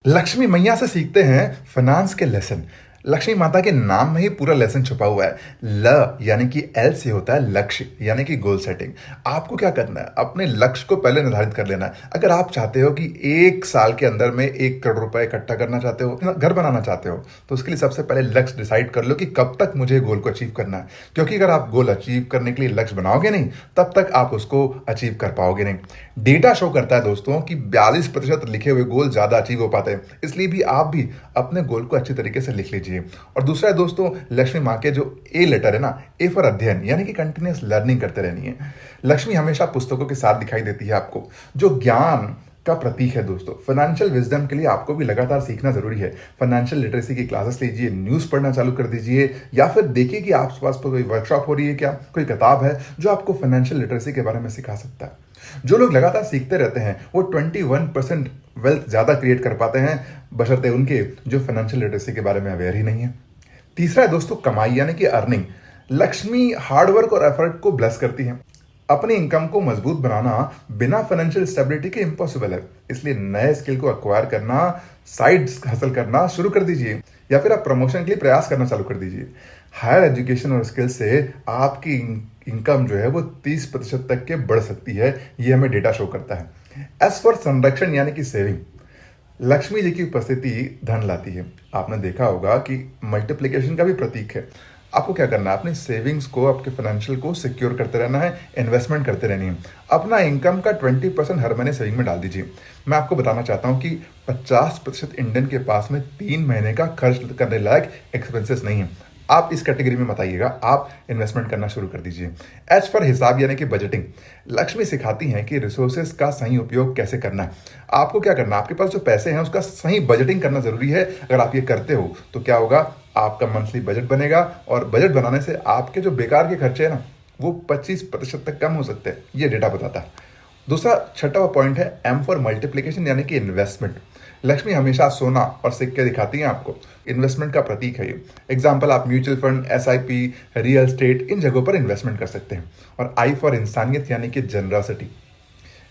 लक्ष्मी मैया से सीखते हैं फाइनेंस के लेसन। लक्ष्मी माता के नाम में ही पूरा लेसन छुपा हुआ है। ल यानी कि एल से होता है लक्ष्य, यानी कि गोल सेटिंग। आपको क्या करना है, अपने लक्ष्य को पहले निर्धारित कर लेना है। अगर आप चाहते हो कि 1 साल के अंदर में 1 करोड़ रुपए इकट्ठा करना चाहते हो, घर बनाना चाहते हो, तो उसके लिए सबसे पहले लक्ष्य डिसाइड कर लो कि कब तक मुझे गोल को अचीव करना है। क्योंकि अगर आप गोल अचीव करने के लिए लक्ष्य बनाओगे नहीं, तब तक आप उसको अचीव कर पाओगे नहीं। डेटा शो करता है दोस्तों कि 42% लिखे हुए गोल ज्यादा अचीव हो पाते हैं। इसलिए भी आप भी अपने गोल को अच्छी तरीके से लिख लीजिए। और दूसरा है दोस्तों, लक्ष्मी माँ के जो ए लेटर है ना, ए फॉर अध्ययन, यानी कि कंटिन्यूस लर्निंग करते रहनी है। लक्ष्मी हमेशा पुस्तकों के साथ दिखाई देती है आपको, जो ज्ञान का प्रतीक है दोस्तों। फाइनेंशियल विजडम के लिए आपको भी लगातार सीखना जरूरी है। फाइनेंशियल लिटरेसी की क्लासेस लीजिए, न्यूज़ पढ़ना चालू कर दीजिए, या फिर देखिए कि आसपास पर कोई वर्कशॉप हो रही है क्या, कोई किताब है जो आपको फाइनेंशियल लिटरेसी के बारे में सिखा सकता है। जो लोग लगातार सीखते रहते हैं वो 21% वेल्थ ज्यादा क्रिएट कर पाते हैं, बशर्ते उनके जो फाइनेंशियल लिटरेसी के बारे में अवेयर ही नहीं है। तीसरा है दोस्तों कमाई, यानी कि अर्निंग। लक्ष्मी हार्डवर्क और एफर्ट को ब्लेस करती है। अपनी इनकम को मजबूत बनाना बिना फाइनेंशियल स्टेबिलिटी के इम्पॉसिबल है। इसलिए नए स्किल को अक्वायर करना, साइड हासिल करना शुरू कर दीजिए, या फिर आप प्रमोशन के लिए प्रयास करना चालू कर दीजिए। हायर एजुकेशन और स्किल से आपकी इनकम जो है वो 30% तक के बढ़ सकती है। ये हमें डेटा शो करता है। एज फॉर संरक्षण, यानी कि सेविंग, लक्ष्मी जी की उपस्थिति धन लाती है। आपने देखा होगा कि मल्टीप्लिकेशन का भी प्रतीक है। आपको क्या करना है, अपनी सेविंग्स को, आपके फाइनेंशियल को सिक्योर करते रहना है, इन्वेस्टमेंट करते रहनी है। अपना इनकम का 20% हर महीने सेविंग में डाल दीजिए। मैं आपको बताना चाहता हूं कि 50% इंडियन के पास में 3 महीने का खर्च करने लायक एक्सपेंसेस नहीं है। आप इस कैटेगरी में मत आइएगा, आप इन्वेस्टमेंट करना शुरू कर दीजिए। एज फॉर हिसाब, यानी कि बजटिंग, लक्ष्मी सिखाती हैं कि रिसोर्सेज का सही उपयोग कैसे करना है। आपको क्या करना है, आपके पास जो पैसे हैं उसका सही बजटिंग करना जरूरी है। अगर आप ये करते हो तो क्या होगा, आपका मंथली बजट बनेगा, और बजट बनाने से आपके जो बेकार के खर्चे हैं ना, वो 25% तक कम हो सकते हैं। ये डेटा बताता है। दूसरा छठा पॉइंट है एम फॉर मल्टीप्लिकेशन, यानी कि इन्वेस्टमेंट। लक्ष्मी हमेशा सोना और सिक्के दिखाती हैं आपको। इन्वेस्टमेंट का प्रतीक है ये। एग्जाम्पल, आप mutual fund, SIP, real estate, इन जगहों पर इन्वेस्टमेंट कर सकते हैं। और आई फॉर इंसानियत, यानी कि जनरसिटी।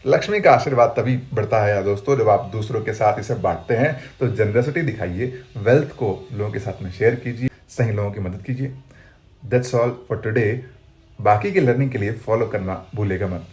लक्ष्मी का आशीर्वाद तभी बढ़ता है दोस्तों जब आप दूसरों के साथ इसे बांटते हैं। तो जनरसिटी दिखाइए, वेल्थ को लोगों के साथ में शेयर कीजिए, सही लोगों की मदद कीजिए। That's all for today. बाकी की लर्निंग के लिए फॉलो करना भूलेगा मत।